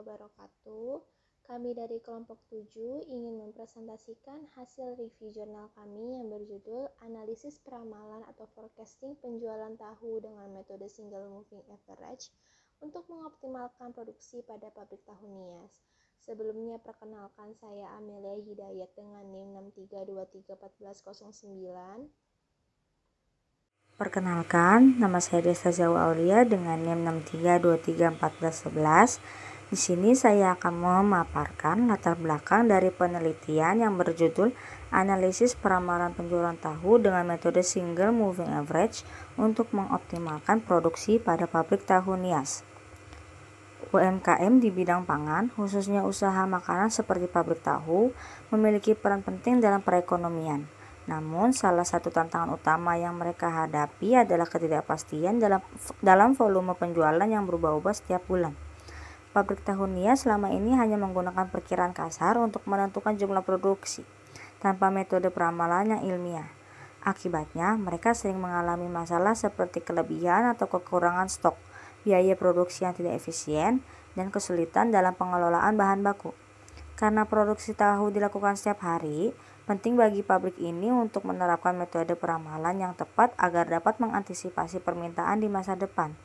wabarakatuh. Kami dari kelompok 7 ingin mempresentasikan hasil review jurnal kami yang berjudul Analisis Peramalan atau Forecasting Penjualan Tahu dengan Metode Single Moving Average untuk mengoptimalkan produksi pada pabrik tahu Nias. Sebelumnya perkenalkan, saya Amelia Hidayat dengan NIM 63231409. Perkenalkan, nama saya Desta Zawa Aulia dengan NIM 63231411. Di sini saya akan memaparkan latar belakang dari penelitian yang berjudul Analisis Peramalan Penjualan Tahu dengan Metode Single Moving Average untuk mengoptimalkan produksi pada pabrik tahu Nias. UMKM di bidang pangan, khususnya usaha makanan seperti pabrik tahu, memiliki peran penting dalam perekonomian. Namun, salah satu tantangan utama yang mereka hadapi adalah ketidakpastian dalam volume penjualan yang berubah-ubah setiap bulan. Pabrik tahu Nias selama ini hanya menggunakan perkiraan kasar untuk menentukan jumlah produksi, tanpa metode peramalan yang ilmiah. Akibatnya, mereka sering mengalami masalah seperti kelebihan atau kekurangan stok, biaya produksi yang tidak efisien, dan kesulitan dalam pengelolaan bahan baku. Karena produksi tahu dilakukan setiap hari, penting bagi pabrik ini untuk menerapkan metode peramalan yang tepat agar dapat mengantisipasi permintaan di masa depan.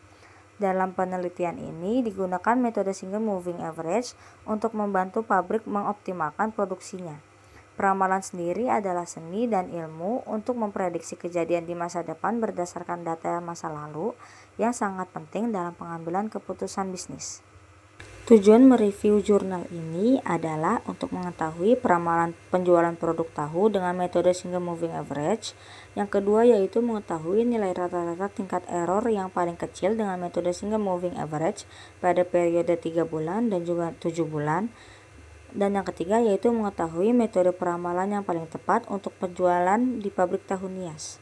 Dalam penelitian ini digunakan metode Single Moving Average untuk membantu pabrik mengoptimalkan produksinya. Peramalan sendiri adalah seni dan ilmu untuk memprediksi kejadian di masa depan berdasarkan data masa lalu yang sangat penting dalam pengambilan keputusan bisnis. Tujuan mereview jurnal ini adalah untuk mengetahui peramalan penjualan produk tahu dengan metode Single Moving Average. Yang kedua yaitu mengetahui nilai rata-rata tingkat error yang paling kecil dengan metode Single Moving Average pada periode 3 bulan dan juga 7 bulan. Dan yang ketiga yaitu mengetahui metode peramalan yang paling tepat untuk penjualan di pabrik tahu Nias.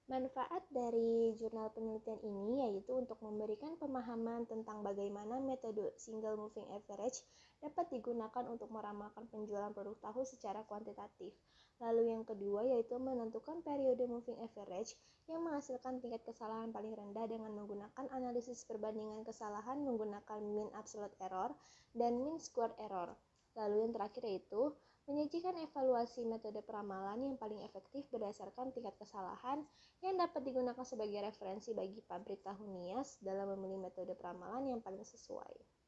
Manfaat dari jurnal penelitian ini yaitu untuk memberikan pemahaman tentang bagaimana metode Single Moving Average dapat digunakan untuk meramalkan penjualan produk tahu secara kuantitatif. Lalu yang kedua yaitu menentukan periode moving average yang menghasilkan tingkat kesalahan paling rendah dengan menggunakan analisis perbandingan kesalahan menggunakan mean absolute error dan mean squared error. Lalu yang terakhir yaitu menyajikan evaluasi metode peramalan yang paling efektif berdasarkan tingkat kesalahan yang dapat digunakan sebagai referensi bagi pabrik tahu Nias dalam memilih metode peramalan yang paling sesuai.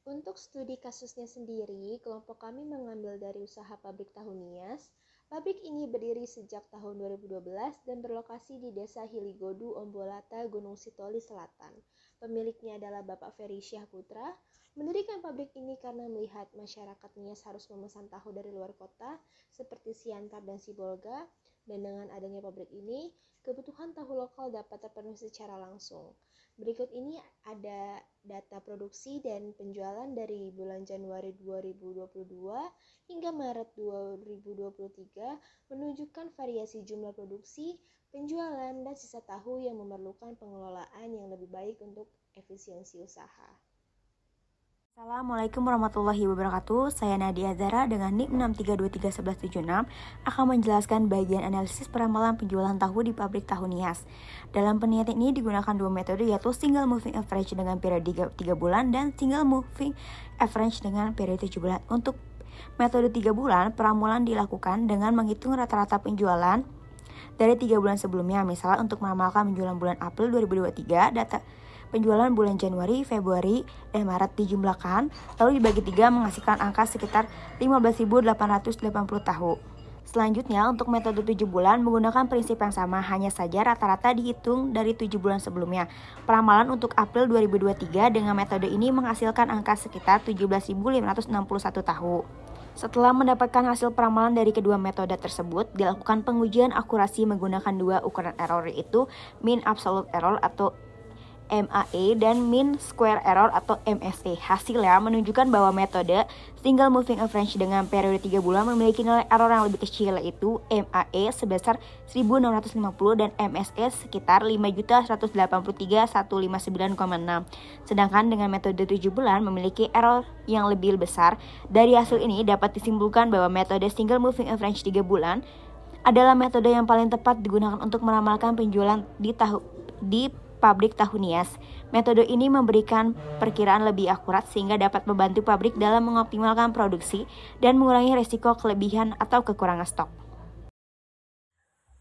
Untuk studi kasusnya sendiri, kelompok kami mengambil dari usaha pabrik tahu Nias. Pabrik ini berdiri sejak tahun 2012 dan berlokasi di Desa Hiligodu, Ombolata, Gunung Sitoli Selatan. Pemiliknya adalah Bapak Ferry Syahputra. Mendirikan pabrik ini karena melihat masyarakat Nias harus memesan tahu dari luar kota seperti Siantar dan Sibolga, dan dengan adanya pabrik ini, kebutuhan tahu lokal dapat terpenuhi secara langsung. Berikut ini ada data produksi dan penjualan dari bulan Januari 2022 hingga Maret 2023 menunjukkan variasi jumlah produksi, penjualan, dan sisa tahu yang memerlukan pengelolaan yang lebih baik untuk efisiensi usaha. Assalamualaikum warahmatullahi wabarakatuh. Saya Nadia Zara dengan NIM 63231176 akan menjelaskan bagian analisis peramalan penjualan tahu di pabrik tahu Nias. Dalam penelitian ini digunakan dua metode yaitu Single Moving Average dengan periode 3 bulan dan Single Moving Average dengan periode 7 bulan. Untuk metode 3 bulan, peramalan dilakukan dengan menghitung rata-rata penjualan dari 3 bulan sebelumnya. Misalnya untuk meramalkan penjualan bulan April 2023, data penjualan bulan Januari, Februari, dan Maret dijumlahkan, lalu dibagi 3 menghasilkan angka sekitar 15.880 tahu. Selanjutnya, untuk metode 7 bulan menggunakan prinsip yang sama, hanya saja rata-rata dihitung dari 7 bulan sebelumnya. Peramalan untuk April 2023 dengan metode ini menghasilkan angka sekitar 17.561 tahu. Setelah mendapatkan hasil peramalan dari kedua metode tersebut, dilakukan pengujian akurasi menggunakan dua ukuran error yaitu mean absolute error atau MAE dan mean square error atau MSE. Hasilnya menunjukkan bahwa metode Single Moving Average dengan periode 3 bulan memiliki nilai error yang lebih kecil yaitu MAE sebesar 1.650 dan MSE sekitar 5.183.159,6. Sedangkan dengan metode 7 bulan memiliki error yang lebih besar. Dari hasil ini dapat disimpulkan bahwa metode Single Moving Average 3 bulan adalah metode yang paling tepat digunakan untuk meramalkan penjualan di pabrik tahu Nias. Metode ini memberikan perkiraan lebih akurat sehingga dapat membantu pabrik dalam mengoptimalkan produksi dan mengurangi risiko kelebihan atau kekurangan stok.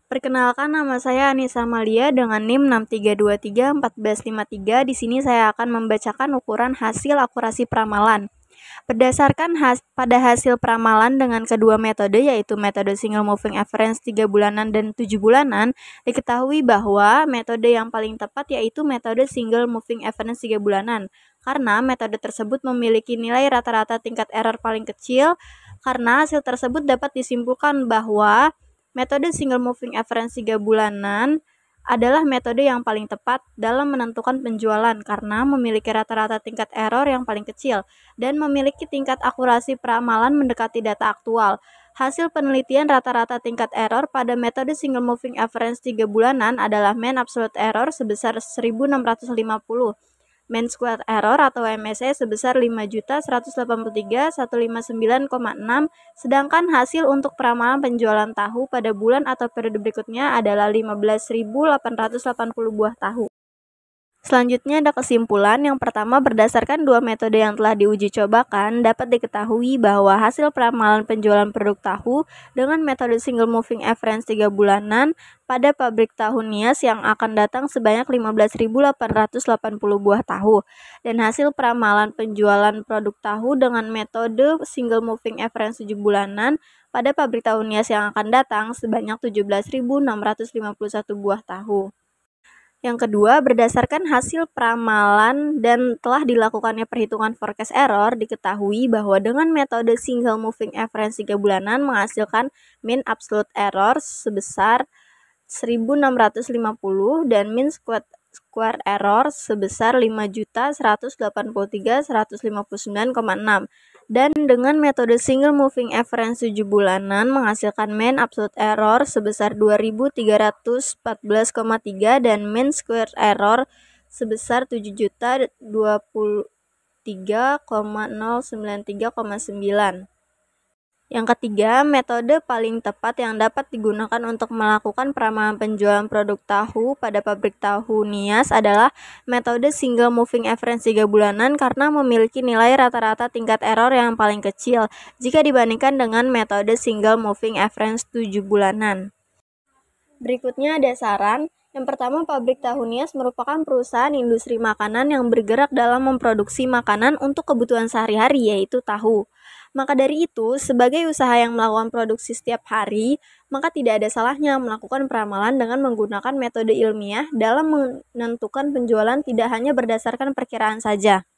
Perkenalkan, nama saya Anissa Malia dengan NIM 63231453. Di sini saya akan membacakan ukuran hasil akurasi peramalan. Berdasarkan pada hasil peramalan dengan kedua metode, yaitu metode single moving average 3 bulanan dan 7 bulanan, diketahui bahwa metode yang paling tepat yaitu metode single moving average 3 bulanan. Karena metode tersebut memiliki nilai rata-rata tingkat error paling kecil, karena hasil tersebut dapat disimpulkan bahwa metode single moving average 3 bulanan adalah metode yang paling tepat dalam menentukan penjualan karena memiliki rata-rata tingkat error yang paling kecil dan memiliki tingkat akurasi peramalan mendekati data aktual. Hasil penelitian rata-rata tingkat error pada metode single moving average 3 bulanan adalah mean absolute error sebesar 1650, mean squared error atau MSE sebesar 5.183.159,6, sedangkan hasil untuk peramalan penjualan tahu pada bulan atau periode berikutnya adalah 15.880 buah tahu. Selanjutnya ada kesimpulan. Yang pertama, berdasarkan dua metode yang telah diuji cobakan, dapat diketahui bahwa hasil peramalan penjualan produk tahu dengan metode single moving average 3 bulanan pada pabrik tahu Nias yang akan datang sebanyak 15.880 buah tahu, dan hasil peramalan penjualan produk tahu dengan metode single moving average 7 bulanan pada pabrik tahu Nias yang akan datang sebanyak 17.651 buah tahu. Yang kedua, berdasarkan hasil peramalan dan telah dilakukannya perhitungan forecast error, diketahui bahwa dengan metode single moving average 3 bulanan menghasilkan mean absolute error sebesar 1650 dan mean square error sebesar 5.183.159,6. Dan dengan metode single moving average 7 bulanan menghasilkan mean absolute error sebesar 2.314,3 dan mean square error sebesar 7.023.093,9. Yang ketiga, metode paling tepat yang dapat digunakan untuk melakukan peramalan penjualan produk tahu pada pabrik tahu Nias adalah metode single moving average 3 bulanan karena memiliki nilai rata-rata tingkat error yang paling kecil jika dibandingkan dengan metode single moving average 7 bulanan. Berikutnya ada saran. Yang pertama, pabrik tahu Nias merupakan perusahaan industri makanan yang bergerak dalam memproduksi makanan untuk kebutuhan sehari-hari, yaitu tahu. Maka dari itu, sebagai usaha yang melakukan produksi setiap hari, maka tidak ada salahnya melakukan peramalan dengan menggunakan metode ilmiah dalam menentukan penjualan tidak hanya berdasarkan perkiraan saja.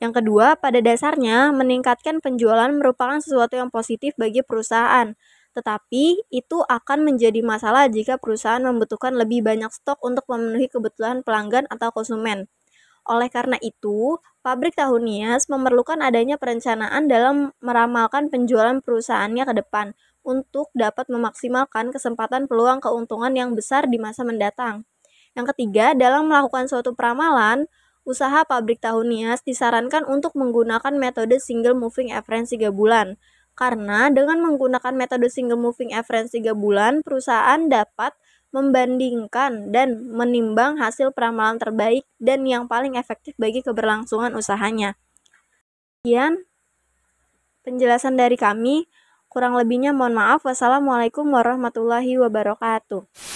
Yang kedua, pada dasarnya, meningkatkan penjualan merupakan sesuatu yang positif bagi perusahaan. Tetapi, itu akan menjadi masalah jika perusahaan membutuhkan lebih banyak stok untuk memenuhi kebutuhan pelanggan atau konsumen. Oleh karena itu, pabrik tahu Nias memerlukan adanya perencanaan dalam meramalkan penjualan perusahaannya ke depan untuk dapat memaksimalkan kesempatan peluang keuntungan yang besar di masa mendatang. Yang ketiga, dalam melakukan suatu peramalan, usaha pabrik tahu Nias disarankan untuk menggunakan metode single moving average 3 bulan. Karena dengan menggunakan metode single moving average 3 bulan, perusahaan dapat membandingkan dan menimbang hasil peramalan terbaik dan yang paling efektif bagi keberlangsungan usahanya. Sekian penjelasan dari kami. Kurang lebihnya mohon maaf. Wassalamualaikum warahmatullahi wabarakatuh.